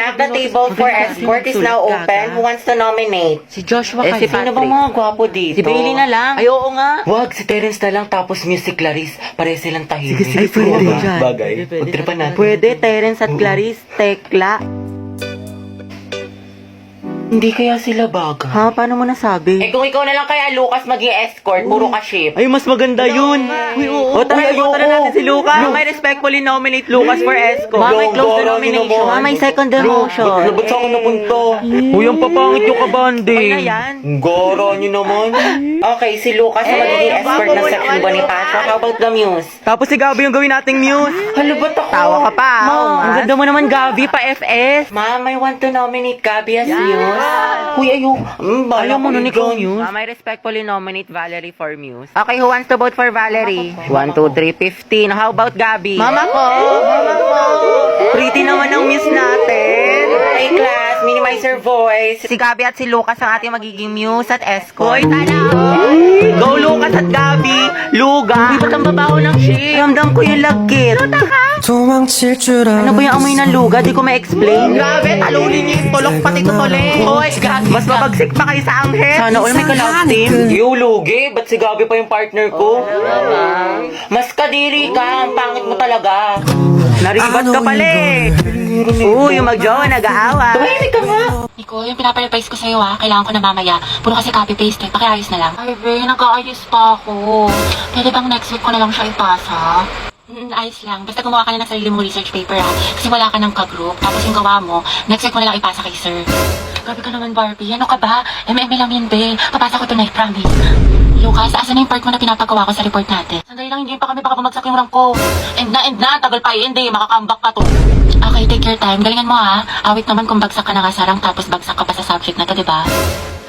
have the table for escort is now open. Who wants to nominate? Si Joshua Si Pino ba mga gwapo dito? Si Bailey na lang. Ay, oo nga. Wag, si Terence na lang tapos music Clarice. Pare silang tahimik. Sige, pwede dyan. Bagay. Pagtripan natin. Pwede, Terence at Clarice, Tekla. Hindi kaya sila bagay. Ha? Paano mo nasabi? Eh kung ikaw na lang kaya Lucas maging escort, puro ka ship. Ay, mas maganda yun. Uy, oo. O, tara, Uy, tara ayoko. natin si Lucas. May respectfully nominate Lucas for escort. Mama, May close the Dora, nomination. naman. May second demotion. Ba't sa akin napunta? Uy, ang papangit yung kabanding. Ay na yan. Goro nyo naman. Okay, si Lucas ang magiging escort ng section Bonifacio. How about the Muse? Tapos si Gabi yung gawin nating muse. Halo, ba't ako? Tawa ka pa. Ma'am. Ang ganda mo naman, Gabi, pa FS. Ma'am, I want to nominate Gabby as Muse. Uy, ayun. Ayaw mo nun ikaw, Muse? I respectfully nominate Valerie for Muse. Okay, who wants to vote for Valerie? 1, 2, 3, 15. How about Gabby? Mama ko. Pretty naman ang muse natin. Hey class, minimize your voice. Si Gabi at si Lucas ang ating magiging muse at escort. Hoy, tala! Go Lucas at Gabi! Luga! Uy, ba't ang babaho ng shit? Ramdam ko yung lagkit. 도망칠 줄 Ano ba yung amoy ng luga? Di ko ma-explain. Grabe, talunin niyo yung tulok pati tutuli. Hoy, Gabi! Mas mabagsik pa kayo sa anghel. Sana all may ka-love team. Yo, Lugi, ba't si Gabi pa yung partner ko? Mas kadiri ka, ang pangit mo talaga. Naribat ka pala eh. Uy, yung mag-jowa, nag-aawa. Tumahimik ka nga. Nico, yung pinaparapise ko sa'yo kailangan ko na mamaya. Puro kasi copy-paste pakiayos na lang. Ay, be, nag-aayos pa ako. Pwede bang next week ko na lang siya ipasa? Ayos lang. Basta gumawa ka na ng sarili mong research paper Kasi wala ka ng ka-group. Tapos yung gawa mo, next week mo na lang ipasa kay sir. Grabe ka naman, Barbie. Ano ka ba? MM lang yun, be. Papasa ko tonight, promise. Lucas, asan na yung part mo na pinapagawa ko sa report natin? Sandali lang, hindi pa kami baka bumagsak yung rank ko. And na, tagal pa hindi. Makakambak ka to. Okay, take your time. Galingan mo Awit naman kung bagsak ka na nga sa rank tapos bagsak ka pa sa subject na to, diba?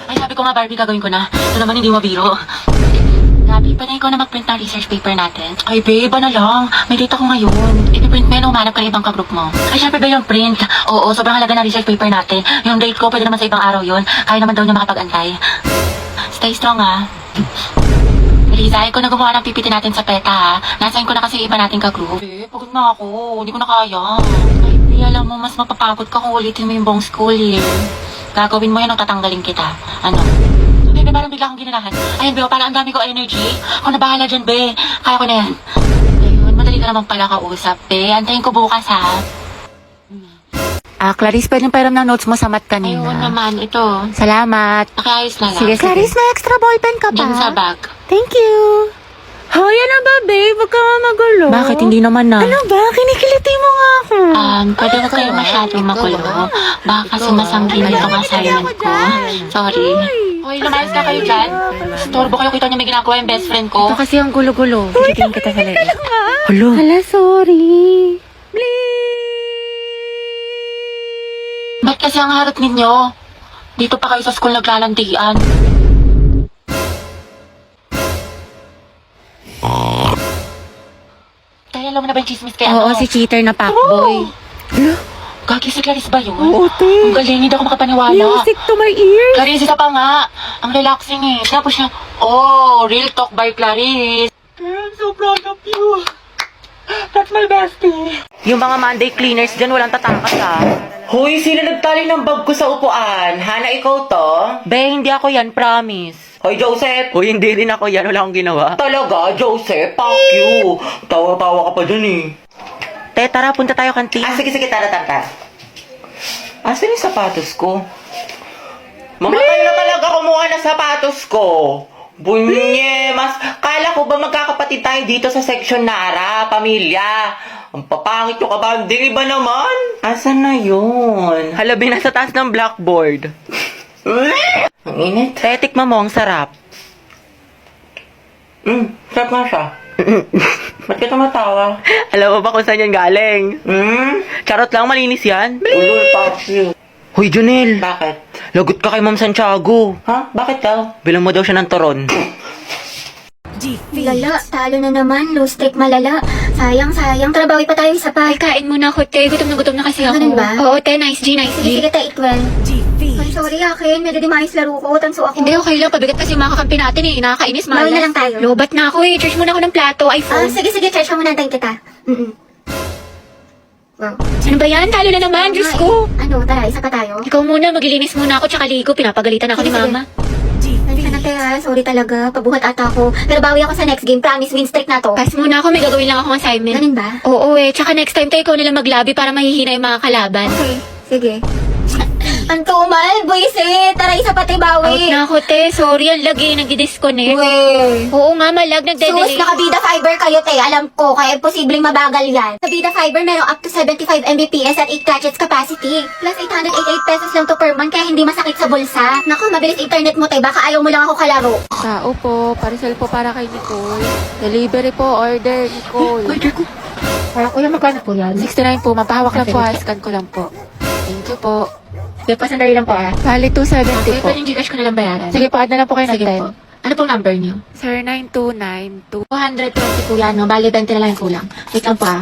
Ay, sabi ko nga, Barbie, gagawin ko na. Ito naman hindi mabiro. Gabi, pwede ikaw na mag-print ng research paper natin? Ay, babe, na lang. May data ko ngayon. I-print mo yun, umanap ka ng ibang ka-group mo. Ay, syempre ba yung print? Oo, sobrang halaga ng research paper natin. Yung date ko, pwede naman sa ibang araw yun. Kaya naman daw niya makapag-antay. Stay strong, Riza, ikaw na gumawa ng PPT natin sa PETA, Nasain ko na kasi iba nating ka-group. Eh, pagod na ako. Hindi ko na kaya. Ay, di, alam mo, mas mapapagod ka kung ulitin mo yung buong school year. Gagawin mo yan o tatanggalin kita. Ano? Bebe, parang bigla akong ginanahan. Ayun, Beo, parang ang dami ko energy. Ako na bahala dyan, Be. Kaya ko na yan. Ayun, madali ka naman pala kausap, Be. Antayin ko bukas, Clarice, pwede pairam ng notes mo sa mat kanina. Ayun naman, ito. Salamat. Nakiayos na lang. Sige, Clarice, may extra ballpen ka ba? Diyan sa bag. Thank you. Hoy, ano ba, babe? Huwag ka nga magulo. Bakit? Hindi naman na. Ano ba? Kinikiliti mo nga ako. Pwede ko kayo masyadong magulo. Baka kasi masanggi na itong assignment ko. Sorry. Hoy, lumayas ka kayo dyan. Storbo kayo, kita niyo may ginagawa yung best friend ko. Ito kasi ang gulo-gulo. Kikitin kita sa leeg. Hulo. Hala, sorry. Ba't kasi ang harap ninyo? Dito pa kayo sa school naglalandian. Kaya alam mo na ba yung chismis kaya Oo, si cheater na fuckboy. Gagi si Clarice ba yun? Oo, te. Ang galing, hindi ako makapaniwala. Music to my ears. Clarice, isa pa nga. Ang relaxing Tapos siya, real talk by Clarice. I'm so proud of you. That's my bestie. Yung mga Monday cleaners dyan, walang tatakas Hoy, sino nagtali ng bag ko sa upuan? Hana, ikaw to? Be, hindi ako yan, promise. Hoy, Joseph! Hoy, hindi rin ako yan. Wala akong ginawa. Talaga, Joseph? Fuck you! Tawa-tawa ka pa dyan Te, tara, punta tayo kantin. Sige, tara. Asan yung sapatos ko? Mamatay na talaga kumuha ng sapatos ko. Bunye, kala ko ba magkakapatid tayo dito sa section Nara, pamilya? Ang papangit yung kabanding, iba naman. Asan na yun? Halabi na sa taas ng blackboard. Ang init. Te, tikman mo, ang sarap. Sarap nga siya. Ba't ka tumatawa? Alam mo ba kung saan yan galing? Charot lang, malinis yan. Ulul, fuck you. Hoy, Junel. Bakit? Lagot ka kay Ma'am Santiago. Ha? Bakit daw? Bilang mo daw siya ng toron. Lala, talo na naman. Low streak malala. Sayang. Trabawi pa tayo isa pa. Ay, kain muna ako, te. Gutom na kasi ako. Ganun ba? Oo, te. Nice G. Sige, ta, equal. Ay, sorry, akin. Medyo di maayos laro ko. Tanso ako. Hindi, okay lang. Pabigat kasi yung mga kakampi natin Nakakainis, malas. Bawal na lang tayo. Lobat na ako Charge muna ako ng plato, iPhone. Sige. Charge mo muna. Antayin kita. Wow. Ano ba yan? Talo na naman, Diyos ko. Ano, tara, isa pa tayo. Ikaw muna, maglilinis muna ako tsaka ligo. Pinapagalitan ako ni Sige, Mama. Pensa na tayo, sorry talaga. Pabuhat ata ako. Pero bawi ako sa next game. Promise, win streak na to. Pass muna ako, may gagawin lang akong assignment. Ganun ba? Oo tsaka next time tayo ikaw nalang maglabi para mahihina yung mga kalaban. Okay, sige. Ang tumal, buisit. Tara, isa pa tayo Out bawi. na ako, te. Sorry, ang lagi, nagdi-disconnect. Uwe. Oo nga, malag, Sus, nagde-delay. nakabida fiber kayo, te. Alam ko, kaya posibleng mabagal yan. Sa Bida Fiber, meron up to 75 Mbps at 8 gadgets capacity. Plus 888 pesos lang to per month, kaya hindi masakit sa bulsa. Naku, mabilis internet mo, te. Baka ayaw mo lang ako kalaro. Tao po, parcel po para kay Nicole. Delivery po, order, Nicole. Order ko. Kuya, magkano po yan? 69 po, mapahawak lang po, scan ko lang po. Thank you po. Sige, pasandali lang po ah. Bali, 270 Okay, po. pwede yung Gcash ko nalang bayaran. Sige po, add na lang po kayo ng Sige 10. po. Ano pong number niyo? Sir, 9292. 220 po yan, no? Bali, 20 na lang yung kulang. Wait lang po, ah.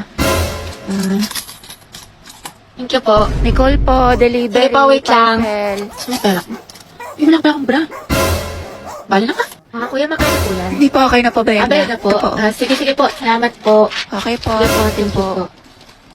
Thank you po. Nicole po, delivery. Sige po, wait lang. parcel. May pera ko. Hindi mo lang pala akong bra. Bali na ka. Kuya, magkano po yan? Hindi po, okay na po ba yan? Abay na po. Ito Sige po. Salamat po. Okay po, Sige po, thank you thank you po. po.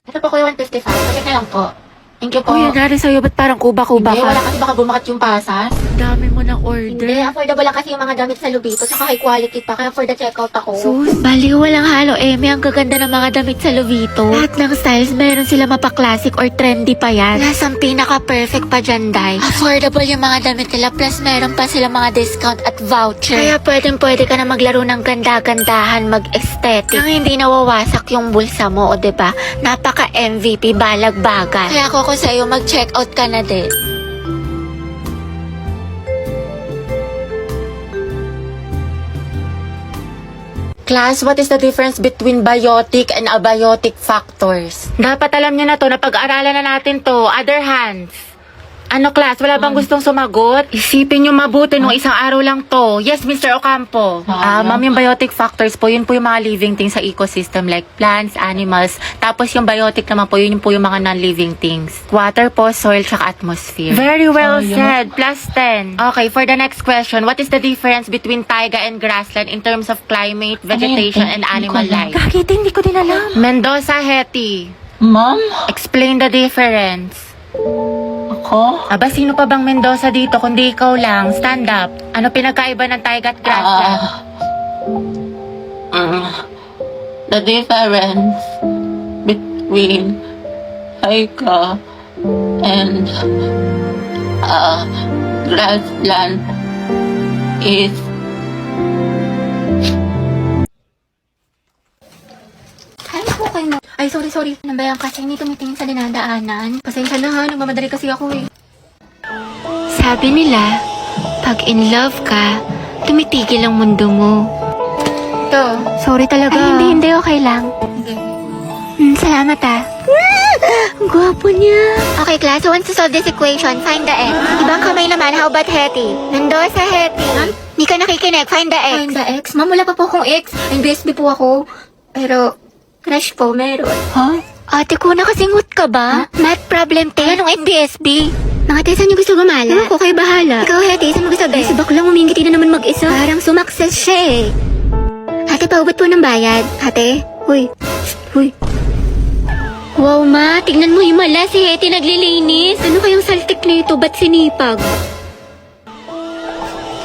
Ito po kuya, 155. Sige na lang po. Thank you po. Kuya, nari sa'yo, ba't parang kuba-kuba Hindi, ka? wala kasi baka bumakat yung pasas. Dami mo ng Hindi, order. affordable lang kasi yung mga damit sa Lubito, saka high quality pa, kaya for the checkout ako. Sus, Baliw, walang halo, Eme. Ang gaganda ng mga damit sa Lovito. Lahat ng styles, meron sila mapa-classic or trendy pa yan. Plus, ang pinaka-perfect pa dyan, Day. Affordable yung mga damit nila, plus meron pa sila mga discount at voucher. Kaya pwede ka na maglaro ng ganda-gandahan, mag-aesthetic. Nang hindi nawawasak yung bulsa mo, o diba? Napaka-MVP, balag-bagal. Kaya ako sa'yo, mag-checkout ka na din. Class, what is the difference between biotic and abiotic factors? Dapat alam niyo na to, napag-aralan na natin to. Other hands. Ano, class? Wala bang gustong sumagot? Isipin niyo mabuti nung isang araw lang to. Yes, Mr. Ocampo. Ma'am, yung biotic factors po, yun po yung mga living things sa ecosystem like plants, animals. Tapos yung biotic naman po, yun po yung mga non-living things. Water po, soil, tsaka atmosphere. Very well said. Plus 10. Okay, for the next question, what is the difference between taiga and grassland in terms of climate, vegetation, and animal life? Kakita, hindi ko din alam. Mendoza, Hetty. Ma'am? Explain the difference. Ako? Aba, sino pa bang Mendoza dito kundi ikaw lang? Stand up. Ano pinagkaiba ng taiga at grassland? The difference between taiga and grassland is Ay, ako kayo. Ay, sorry. Nambayan kasi hindi tumitingin sa dinadaanan. Pasensya na ha, nagmamadali kasi ako eh. Sabi nila, pag in love ka, tumitigil ang mundo mo. Ito. Sorry talaga. Ay, hindi, okay lang. Salamat ah. Ang gwapo niya. Okay, class, who wants to solve this equation? Find the x. Ibang kamay naman, how about Hetty? Mendoza, Hetty. Hindi ka nakikinig, find the x. Find the x? Ma'am, wala pa po akong x. NBSB po ako. Pero, crush po, meron. Ate ko, nakasingot ka ba? Math problem, te. Anong NBSB? Mga te, saan niyo gusto gumala? Ewan ko, kayo bahala. Ikaw, Hetty, saan mo gusto ba? Si baklang umingiti na naman mag-isa. Parang sumakses siya eh. Ate, paubat po ng bayad. Ate? Huy. Wow, ma. Tignan mo himala. Si Hetty naglilinis. Ano kayang saltik na ito? Ba't sinipag?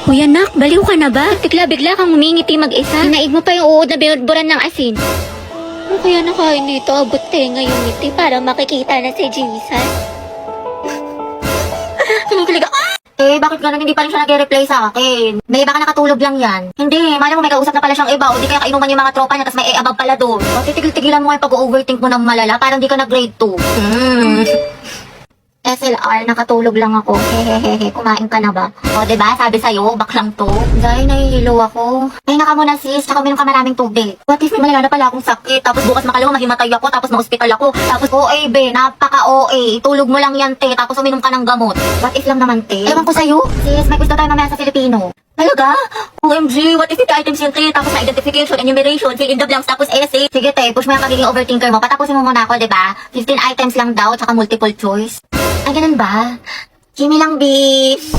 Hoy anak, baliw ka na ba? Bigla kang umingiti mag-isa. Naig mo pa yung uod na binudburan ng asin. Ano kaya nakain nito? Abot tenga yung ngiti para makikita na si Jesus. Kinikilig ako. Bakit ganun hindi pa rin siya nag-reply sa akin? May baka nakatulog lang yan. Hindi, malam mo may kausap na pala siyang iba o di kaya kainuman yung mga tropa niya tapos may above pala doon. O titigil-tigilan mo yung pag-overthink mo ng malala parang di ka nag-grade 2. SLR, nakatulog lang ako. Hehehehe, kumain ka na ba? O, diba? Sabi sa'yo, baklang to. Dahil nahihilo ako. Ay, naka muna sis, tsaka uminom ka maraming tubig. What if may malala na pala akong sakit? Tapos bukas makalawa, mahimatay ako, tapos na-hospital ako. Tapos OA, be, napaka-OA. Tulog mo lang yan, te, tapos uminom ka ng gamot. What if lang naman, te? Ewan ko sa'yo. Sis, may gusto tayo mamaya sa Filipino. Talaga? OMG, what if 50 items yung te? Tapos na identification, enumeration, fill in the blanks, tapos essay. Sige, te, push mo yung pagiging overthinker mo. Patapusin mo muna ako, diba? 15 items lang daw, tsaka multiple choice. Ay, ganun ba? Kimi lang, bis.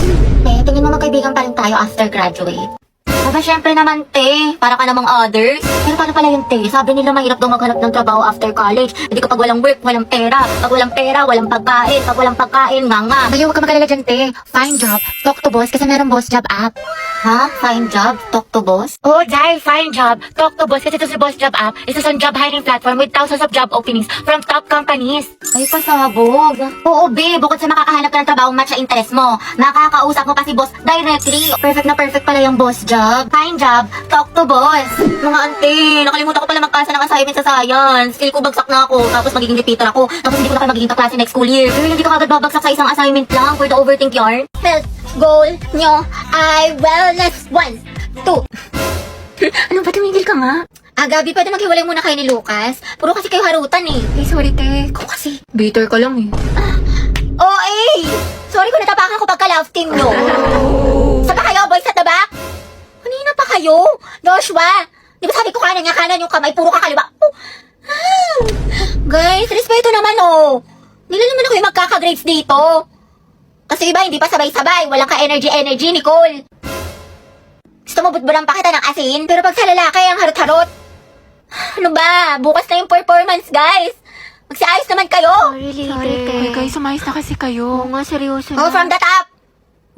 Tingin mo magkaibigan pa rin tayo after graduate. Aba, syempre naman, te. Para ka namang others. Pero paano pala yung te? Sabi nila mahirap daw maghanap ng trabaho after college. Hindi kapag walang work, walang pera. Pag walang pera, walang pagkain. Pag walang pagkain, nga. Kaya huwag ka magalala dyan, te. Find job, talk to boss kasi meron boss job app. Ha? Find job, talk to boss? Oo, Jai, find job, talk to boss kasi ito si boss job app. Isa sa job hiring platform with thousands of job openings from top companies. Ay, pasabog. Oo, be. Bukod sa makakahanap ka ng trabaho match sa interest mo, makakausap mo pa si boss directly. Perfect na perfect pala yung boss job. Find job, talk to boss. Mga ante, nakalimutan ko pala magkasa ng assignment sa science. Feel ko bagsak na ako, tapos magiging repeater ako. Tapos hindi ko na kayo magiging kaklase next school year. Pero hindi ko agad babagsak sa isang assignment lang for the overthink yarn. Health goal nyo ay wellness 1, 2. Ano ba, tumigil ka nga? Gabi, pwede maghiwalay muna kayo ni Lucas. Puro kasi kayo harutan eh. Hey, sorry te. Ko kasi. Bitter ka lang eh. Sorry kung natapakan ko pagka-love team nyo. Saan pa kayo, boys at the back? Kanina pa kayo? Joshua, di ba sabi ko kanan yung kamay, puro ka kaliwa. Guys, respeto naman oh. Nila naman ako yung magkaka-grades dito. Kasi iba, hindi pa sabay-sabay. Walang ka-energy, Nicole. Gusto mo butburang pa kita ng asin? Pero pag sa lalaki, ang harot-harot. Ano ba? Bukas na yung performance, guys. Magsiayos naman kayo. Sorry, te. Guys, sumayos na kasi kayo. Oo nga, seryoso Oh, from the top.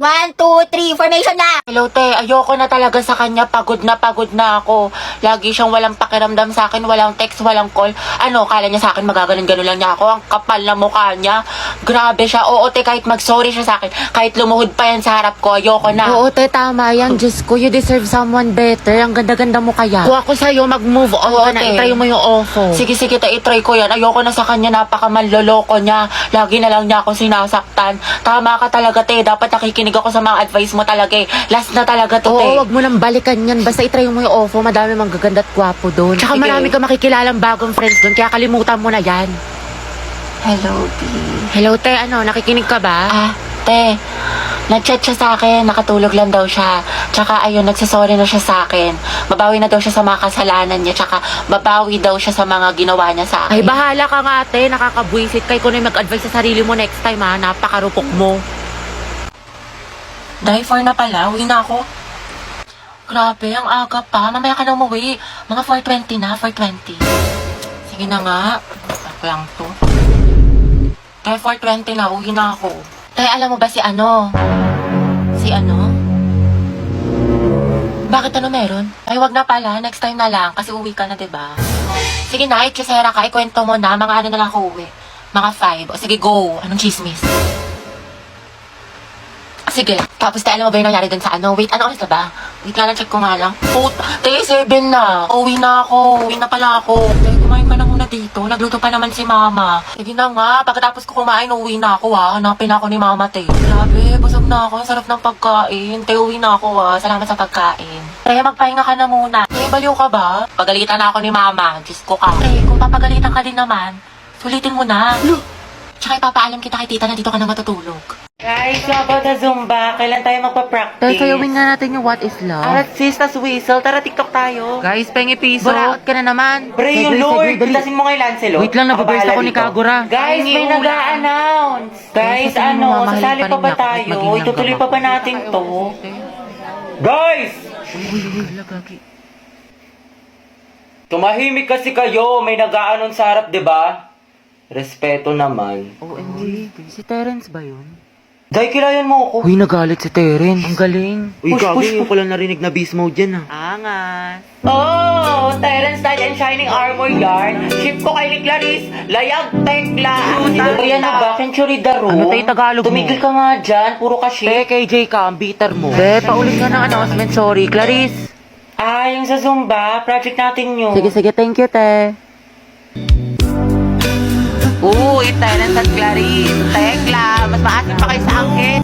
1, 2, 3, formation na. Hello, te. Ayoko na talaga sa kanya. Pagod na ako. Lagi siyang walang pakiramdam sa akin. Walang text, walang call. Ano, kala niya sa akin magaganon-ganon lang niya ako. Ang kapal na mukha niya. Grabe siya. Oo, te, kahit mag-sorry siya sa akin. Kahit lumuhod pa yan sa harap ko. Ayoko na. Oo, te, tama yan. Diyos ko, you deserve someone better. Ang ganda-ganda mo kaya. Kung ako sa'yo, mag-move on Oo, ka na. te. I-try mo yung ofo. Sige, te, i-try ko yan. Ayoko na sa kanya. Napakamanloloko niya. Lagi na lang niya ako sinasaktan. Tama ka talaga, te. Dapat nakikinig ako sa mga advice mo talaga eh. Last na talaga to, te. Oo, wag mo nang balikan yan. Basta itry mo yung ofo. Madami mang gaganda at gwapo doon. Tsaka Sige. marami ka makikilalang bagong friends doon. Kaya kalimutan mo na yan. Hello, B. Hello, te. Ano, nakikinig ka ba? Te, nag-chat siya sa akin, nakatulog lang daw siya. Tsaka ayun, nagsasorry na siya sa akin. Babawi na daw siya sa mga kasalanan niya. Tsaka babawi daw siya sa mga ginawa niya sa akin. Ay, bahala ka nga, te. Nakakabwisit kay kung na mag-advise sa sarili mo next time, ha. Napakarupok mo. Dahil 4 na pala, uwi na ako. Grabe, ang aga pa. Mamaya ka na umuwi. Mga 4:20 na, 4:20. Sige na nga. Ako lang to. Dahil 4:20 na, uwi na ako. Tay, alam mo ba si ano? Si ano? Bakit ano meron? Ay, wag na pala. Next time na lang. Kasi uwi ka na, diba? Sige na, itchesera ka. Ikwento mo na. Mga ano na lang ako uwi. Mga 5. O sige, go. Anong chismis? Sige. Tapos tayo, alam mo ba yung nangyari dun sa ano? Wait, ano oras na ba? Wait nga lang, check ko nga lang. Tayo, 7 na. Uwi na ako. Uwi na pala ako. Tayo, kumain ka na muna dito. Nagluto pa naman si mama. Sige na nga. Pagkatapos ko kumain, uwi na ako ha. Hanapin ako ni mama, te. Grabe, busog na ako. Ang sarap ng pagkain. Tayo, uwi na ako ha. Salamat sa pagkain. Tayo, magpahinga ka na muna. Tayo, baliw ka ba? Pagalitan na ako ni mama. Diyos ko ka. Tayo, kung papagalitan ka din naman, sulitin mo na. Tsaka ipapaalam kita kay tita na dito ka na matutulog. Guys, so about the Zumba, kailan tayo magpa-practice? Te, sayawin nga natin yung What is Love. Arat sis, tas whistle. Tara, TikTok tayo. Guys, pengi piso. Buraot ka na naman. Pre, yung Lord, pitasin mo kay Lancelot. Wait lang, nababayas ako ni Kagura. Guys, may nag-a-announce. Guys, sasabihin mo, mamahalin sasali pa pa rin ba niya ako kahit tayo? maging Itutuloy pa langgam ba ako. natin to? Guys! Tumahimik kasi kayo. May nag-a-announce sa harap, di ba? Respeto naman. OMG, si Terence ba yun? Dahil kilayan mo ako. Uy, nagalit si Terence. Ang galing. Uy, Gagi, yung pala narinig na beast mode dyan, Angas. Oh, Terence Tide and Shining Armor Yarn. Ship ko kay ni Clarice. Layag, tekla. Yan na ba? Century Daro. Ano tayo Tagalog mo? Tumigil ka nga dyan. Puro ka ship. KJ ka, ang bitter mo. Be, paulit nga ng announcement. Sorry, Clarice. Yung sa Zumba. Project natin yun. Sige, thank you, te. Uy, Terence at Clarice. Tekla, mas maasin pa kayo sa angkin.